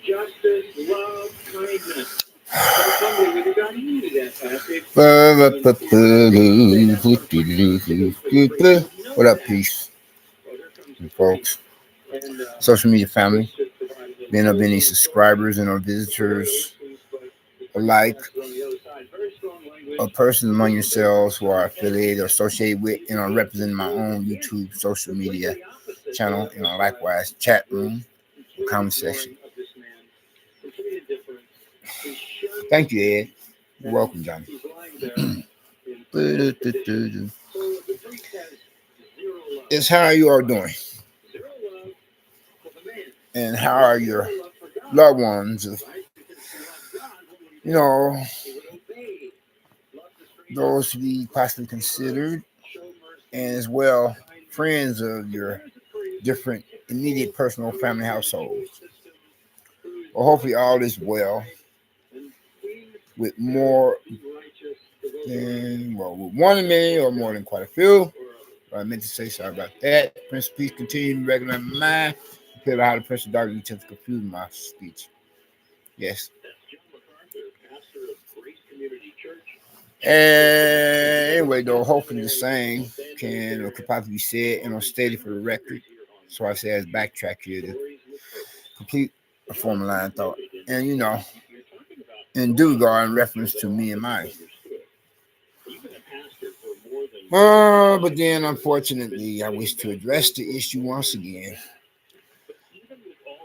justice, love, kindness. What up, peace, folks? Social media family, being up any subscribers and or visitors alike, or persons among yourselves who are affiliated or associated with and are representing my own YouTube social media channel, and likewise chat room, comment section. Thank you, Ed. You're welcome, Johnny. It's how you are doing, and how are your loved ones, those to be possibly considered, and as well friends of your different immediate personal family households. Well, hopefully all is well with more than, with one in many or more than quite a few. I meant to say sorry about that. Prince of Peace, continue to regulate my mind. Prepare how the Prince of Darkness tends to confuse my speech. Yes. Anyway, though, hopefully the same can or could possibly be said and stated for the record. So I say as backtrack here to complete a former line of thought. And in due regard in reference to me and mine. But then, unfortunately, I wish to address the issue once again.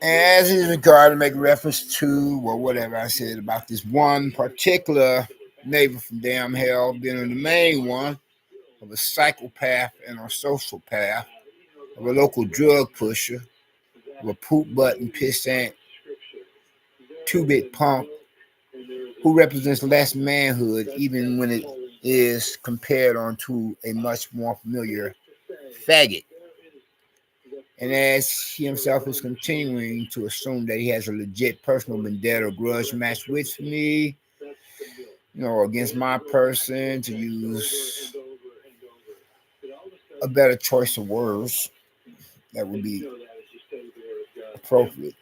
As is regard to make reference to, whatever I said about this one particular neighbor from damn hell being the main one of a psychopath and a sociopath, of a local drug pusher, of a poop button pissant, two-bit punk, who represents less manhood even when it is compared onto a much more familiar faggot. And as he himself is continuing to assume that he has a legit personal vendetta or grudge match with me, against my person, to use a better choice of words that would be appropriate.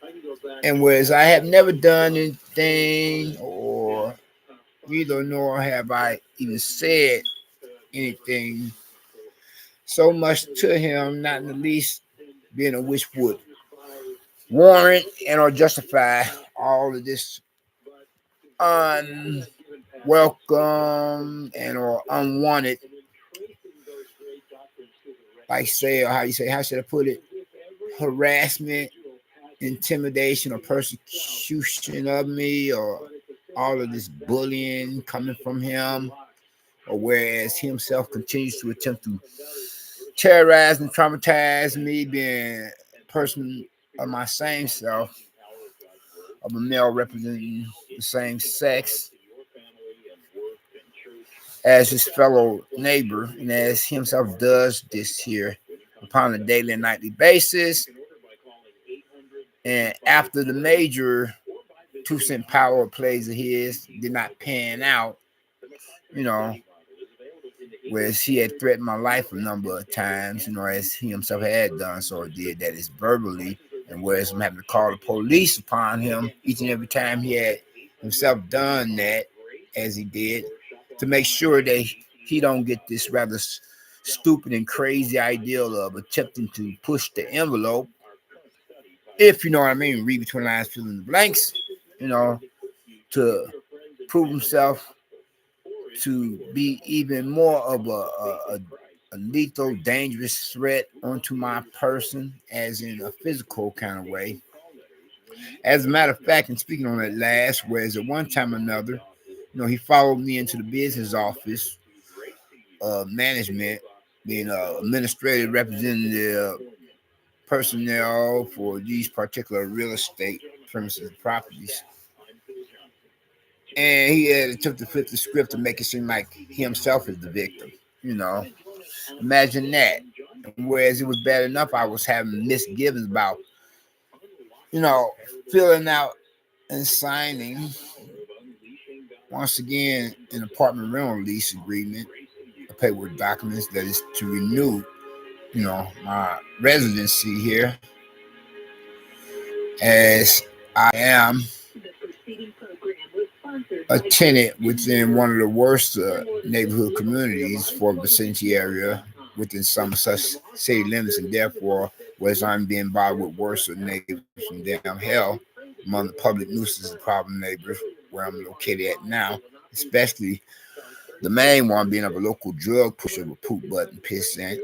And whereas I have never done anything, or neither nor have I even said anything so much to him, not in the least being a which would warrant and or justify all of this unwelcome and or unwanted, how should I put it, harassment, intimidation, or persecution of me, or all of this bullying coming from him, or whereas he himself continues to attempt to terrorize and traumatize me, being a person of my same self, of a male representing the same sex as his fellow neighbor, and as he himself does this here upon a daily and nightly basis. And after the major 2-cent power plays of his did not pan out, whereas he had threatened my life a number of times, as he himself had done, so it did that is verbally, and whereas I'm having to call the police upon him each and every time he had himself done that, as he did, to make sure that he don't get this rather stupid and crazy ideal of attempting to push the envelope, if you know what I mean, read between the lines, fill in the blanks, to prove himself to be even more of a lethal, dangerous threat onto my person, as in a physical kind of way. As a matter of fact, and speaking on that last, whereas at one time or another, he followed me into the business office, management, being administrative representative personnel for these particular real estate premises and properties. And he had attempted to flip the script to make it seem like he himself is the victim. Imagine that. And whereas it was bad enough, I was having misgivings about, filling out and signing, once again, an apartment rental lease agreement, a paperwork documents that is to renew, my residency here as I am a tenant within one of the worst neighborhood communities for the vicinity area within some such city limits, and therefore, whereas I'm being bothered with worse neighbors from damn hell, among the public nuisance and problem neighbors where I'm located at now, especially the main one being of a local drug pusher with poop button pissant,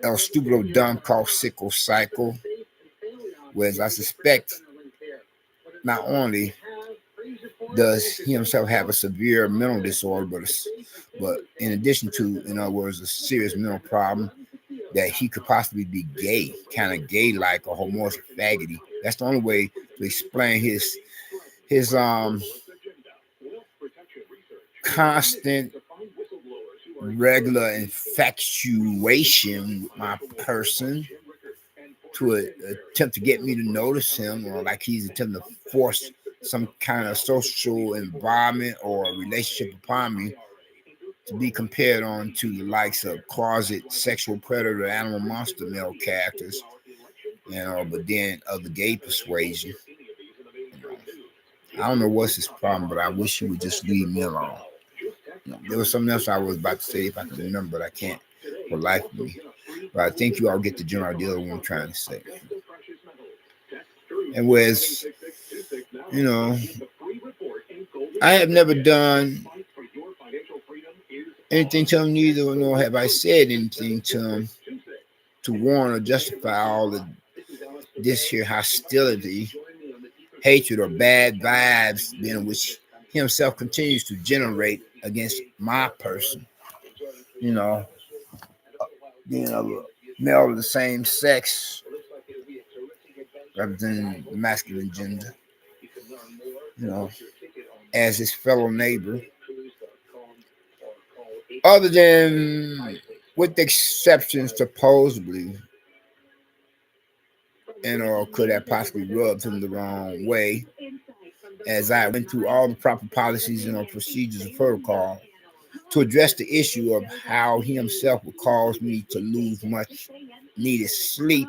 El Stupido Dumb Cough Sickle Cycle, whereas I suspect not only does he himself have a severe mental disorder, but in addition to, in other words, a serious mental problem, that he could possibly be gay, kind of gay-like or homosexual faggoty. That's the only way to explain his constant, regular infatuation with my person to attempt to get me to notice him, or like he's attempting to force some kind of social environment or relationship upon me, to be compared on to the likes of closet sexual predator, animal monster male characters, but then of the gay persuasion. You know, I don't know what's his problem, but I wish he would just leave me alone. There was something else I was about to say if I could remember, but I can't for life of me. But I think you all get the general idea of what I'm trying to say. And whereas, you know, I have never done anything to him, neither nor have I said anything to him to warrant or justify all of this here hostility, hatred, or bad vibes, in which he himself continues to generate against my person. You know, being a male of the same sex, representing the masculine gender, you know, as his fellow neighbor. Other than, with the exceptions supposedly, and or could have possibly rubbed him the wrong way, as I went through all the proper policies and procedures and protocol to address the issue of how he himself would cause me to lose much needed sleep,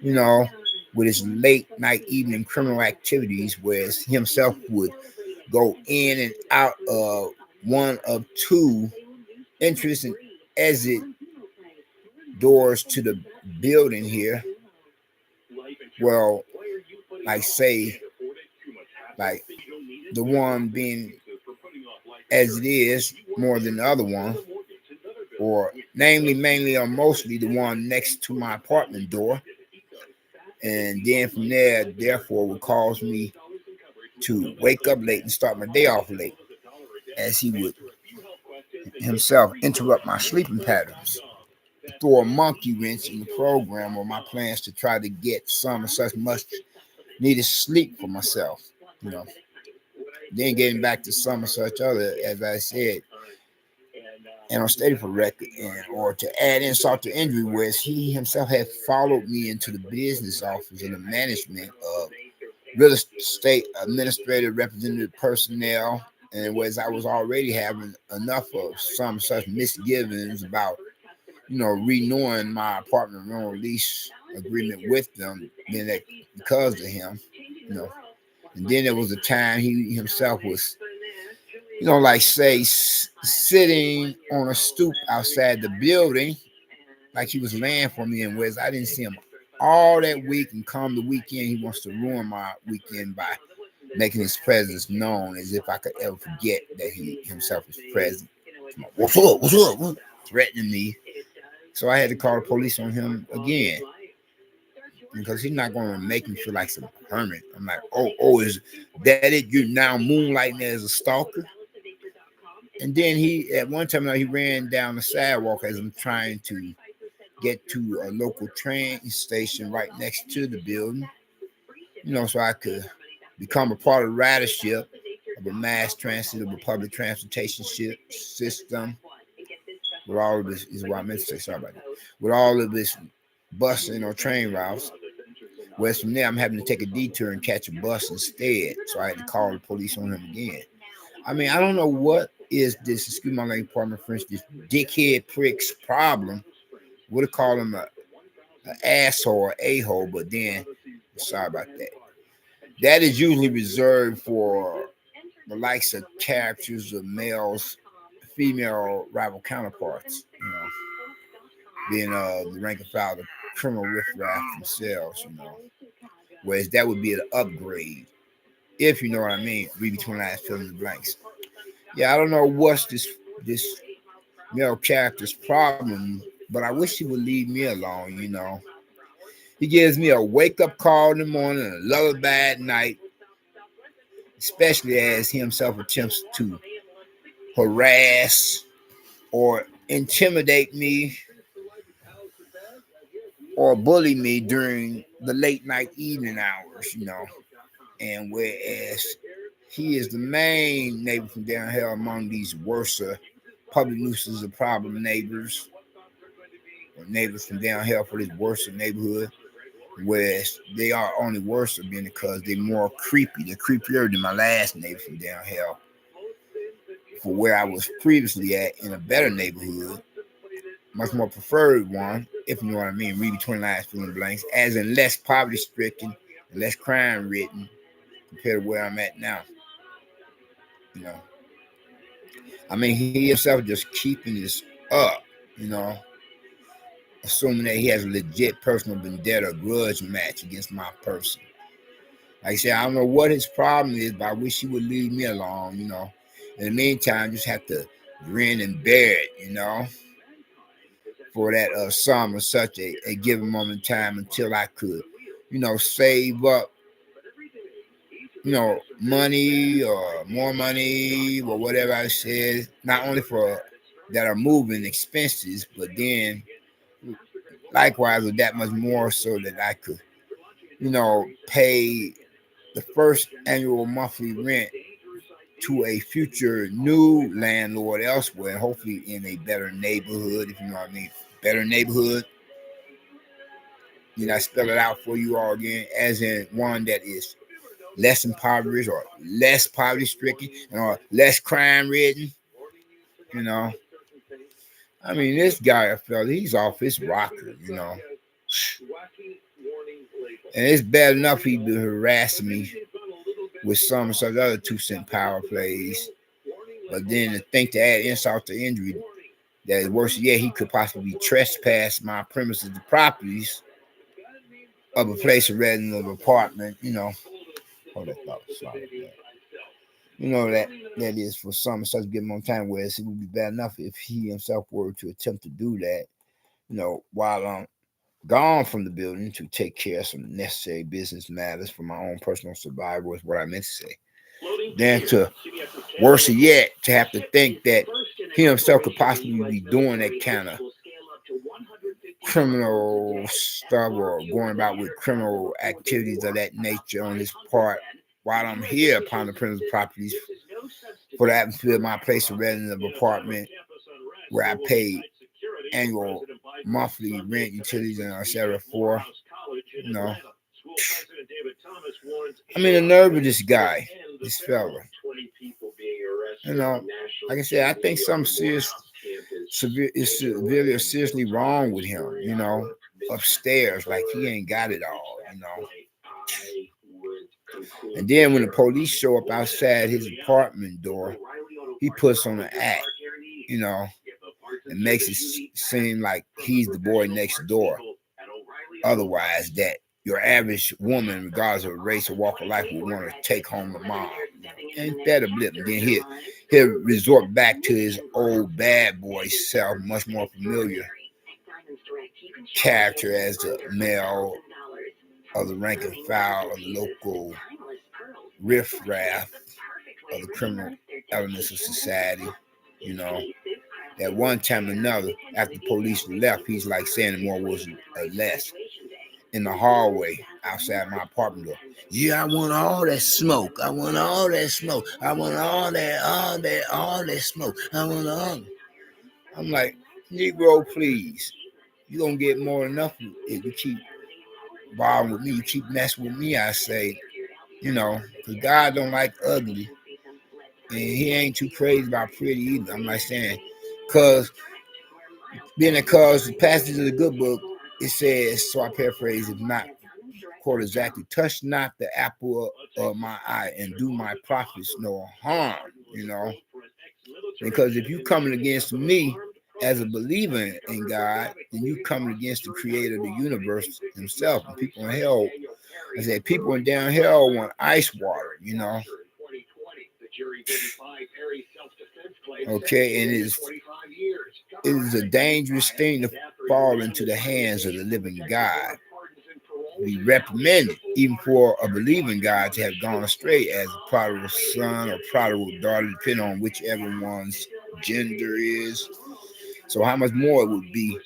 you know, with his late night evening criminal activities, whereas he himself would go in and out of one of two entrance and exit doors to the building here. Well, like say, like the one being as it is more than the other one, or namely, mainly, or mostly the one next to my apartment door. And then from there, therefore, would cause me to wake up late and start my day off late, as he would himself interrupt my sleeping patterns, throw a monkey wrench in the program of my plans to try to get some of such much needed sleep for myself. You know, then getting back to some of such other, as I said, and on steady for record, and or to add insult to injury, whereas he himself had followed me into the business office and the management of real estate administrative representative personnel, and whereas I was already having enough of some such misgivings about, renewing my apartment rental lease agreement with them, then that because of him, you know. And then there was a time he himself was, like say, sitting on a stoop outside the building, like he was laying for me, and whereas I didn't see him all that week, and come the weekend, he wants to ruin my weekend by making his presence known, as if I could ever forget that he himself is present. What's up? What's up? Threatening me. So I had to call the police on him again, because he's not going to make me feel like some hermit. I'm like, oh, is that it? You're now moonlighting as a stalker? And then he, at one time, he ran down the sidewalk as I'm trying to get to a local train station right next to the building, so I could become a part of the ridership of a mass transit of a public transportation system, with all of this, is what I meant to say, sorry about that, with all of this busing or train routes. Whereas from there, I'm having to take a detour and catch a bus instead. So I had to call the police on him again. I mean, I don't know what is this, excuse my language, partner French, this dickhead prick's problem. Would have called him an asshole or a-hole, but then Sorry about that. That is usually reserved for the likes of characters of males, female rival counterparts, being the rank and file, the criminal riffraff themselves, Whereas that would be an upgrade, if you know what I mean. Read between the lines, fill in the blanks. Yeah, I don't know what's this male character's problem, but I wish he would leave me alone. He gives me a wake up call in the morning and a lullaby at night, especially as he himself attempts to harass or intimidate me or bully me during the late night evening hours. And whereas he is the main neighbor from down here among these worse public nuisance or problem neighbors, or neighbors from down here for this worse neighborhood, whereas they are only worse being because they're more creepy. They're creepier than my last neighbor from down here, for where I was previously at in a better neighborhood, much more preferred one, if you know what I mean. Read between lines, fill in the blanks, as in less poverty stricken and less crime ridden compared to where I'm at now. You know, I mean, he himself just keeping this up, you know, assuming that he has a legit personal vendetta, grudge match against my person. Like I said, I don't know what his problem is, but I wish he would leave me alone. In the meantime, just have to grin and bear it, for that sum of such a given moment in time until I could, save up, money or more money or whatever I said, not only for that are moving expenses, but then likewise with that much more so that I could, pay the first annual monthly rent to a future new landlord elsewhere, hopefully in a better neighborhood, if you know what I mean. Better neighborhood. I spell it out for you all again, as in one that is less impoverished or less poverty stricken or less crime ridden. You know, I mean, this guy, I felt he's off his rocker. And it's bad enough he be harassing me with some of such other 2 cent power plays. But then to think to add insult to injury, that is worse yet, he could possibly trespass my premises, the properties of a place of residence of apartment. Hold that thought. Sorry. That is for some such given on time, whereas it would be bad enough if he himself were to attempt to do that, while I'm gone from the building to take care of some necessary business matters for my own personal survival, is what I meant to say. Then to worse yet, to have to think that he himself could possibly be doing that kind of criminal stuff or going about with criminal activities of that nature on his part while I'm here upon the premises properties for the atmosphere of my place of residence of apartment where I pay annual monthly rent, utilities, and etc. for. I mean, the nerve of this guy, this fella. Like I said, I think something is severely or seriously wrong with him, upstairs, like he ain't got it all. And then when the police show up outside his apartment door, he puts on an act, and makes it seem like he's the boy next door. Otherwise, that your average woman, regardless of race or walk of life, would want to take home the mom. Ain't that a blip? And then he'll resort back to his old bad boy self, much more familiar character as the male of the rank and file of the local riffraff of the criminal elements of society. At one time or another, after the police left, he's like saying more was less in the hallway outside my apartment door. Yeah, I want all that smoke. I want all that smoke. I want all that smoke. I want all. I'm like, Negro, please. You're going to get more than enough if you keep bothering with me. You keep messing with me, I say. Because God don't like ugly. And he ain't too crazy about pretty either. I'm like saying, because the passage of the good book, it says, so I paraphrase, if not quote exactly, touch not the apple of my eye and do my prophets no harm, because if you coming against me as a believer in God, then you coming against the creator of the universe himself. And people in hell, I said, people in down hell want ice water, Okay, and it is a dangerous thing to fall into the hands of the living God. Be reprimanded, even for a believing God to have gone astray as a prodigal son or prodigal daughter, depending on whichever one's gender is. So how much more it would be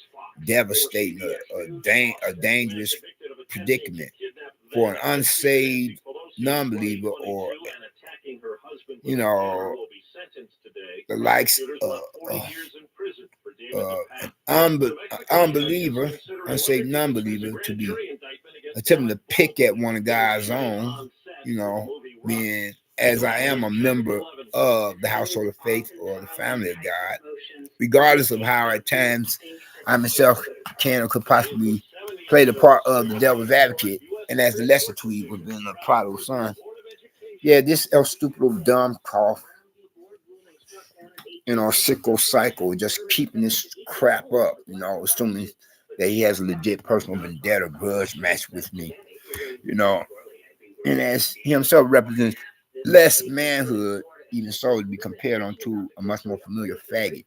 devastating, a dangerous predicament for an unsaved non-believer, or the likes of an unbeliever, unsaved non-believer, to be attempting to pick at one of God's own, being as I am a member of the household of faith or the family of God, regardless of how at times I myself can or could possibly play the part of the devil's advocate, and as the lesser tweet with being a prodigal son. Yeah, this stupid little dumb cough, sickle cycle, just keeping this crap up, assuming that he has a legit personal vendetta grudge match with me, and as he himself represents less manhood, even so, to be compared onto a much more familiar faggot,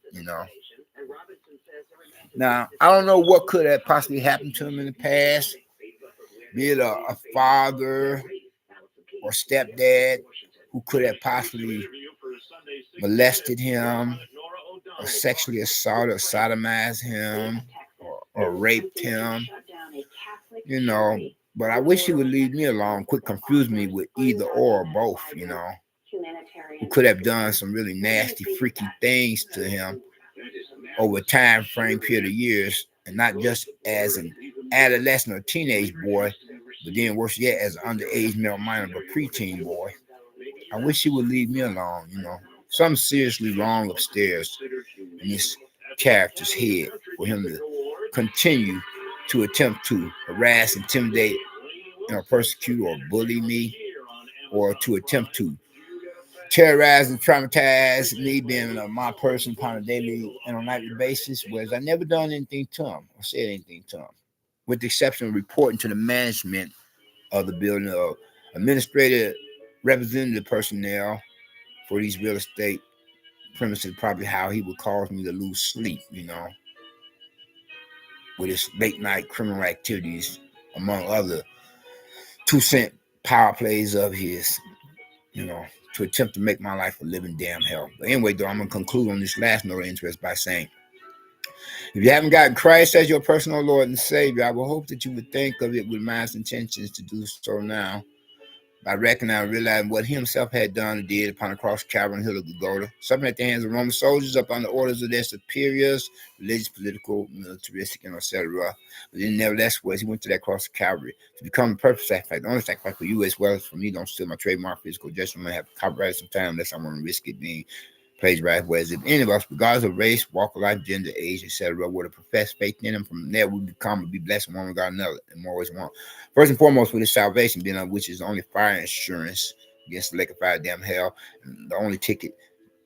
Now, I don't know what could have possibly happened to him in the past, be it a father or stepdad who could have possibly molested him or sexually assaulted or sodomized him or raped him, But I wish he would leave me alone, quit confusing me with either or both, Who could have done some really nasty, freaky things to him over a time frame period of years, and not just as an adolescent or teenage boy, but then worse yet, as an underage male minor or preteen boy. I wish he would leave me alone, Something seriously wrong upstairs in this character's head for him to continue to attempt to harass, intimidate, persecute or bully me, or to attempt to terrorize and traumatize me, being my person upon a daily and on a nightly basis, whereas I never done anything to him or said anything to him, with the exception of reporting to the management of the building of administrative representative personnel for these real estate premises, probably how he would cause me to lose sleep, with his late night criminal activities, among other 2 cent power plays of his, to attempt to make my life a living damn hell. But anyway, though, I'm going to conclude on this last note of interest by saying, if you haven't gotten Christ as your personal Lord and Savior, I will hope that you would think of it with mind's intentions to do so now, by recognizing and realizing what he himself had done and did upon the cross of Calvary and Hill of Golgotha, suffering at the hands of Roman soldiers up under orders of their superiors, religious, political, militaristic, and etc. But then, nevertheless, he went to that cross of Calvary to become a perfect sacrifice, the only sacrifice for you as well as for me. Don't steal my trademark physical gesture. I'm going to have to copyright sometime unless I want to risk it being plagiarized. Whereas if any of us, regardless of race, walk of life, gender, age, etc., were to profess faith in him, from there we become and be blessed in one regard or another, and more ways one. First and foremost, with his salvation, being on which is only fire insurance against the lake of fire, damn hell, and the only ticket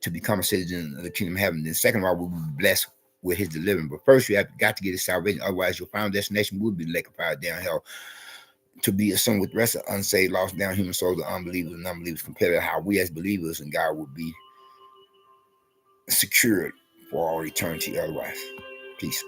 to become a citizen of the kingdom of heaven. Then second of all, we'll be blessed with his deliverance. But first, you have got to get his salvation. Otherwise, your final destination would be the lake of fire, down hell, to be assumed with the rest of unsaved, lost down human souls, the unbelievers and unbelievers, compared to how we as believers and God would be secured for all eternity otherwise. Peace.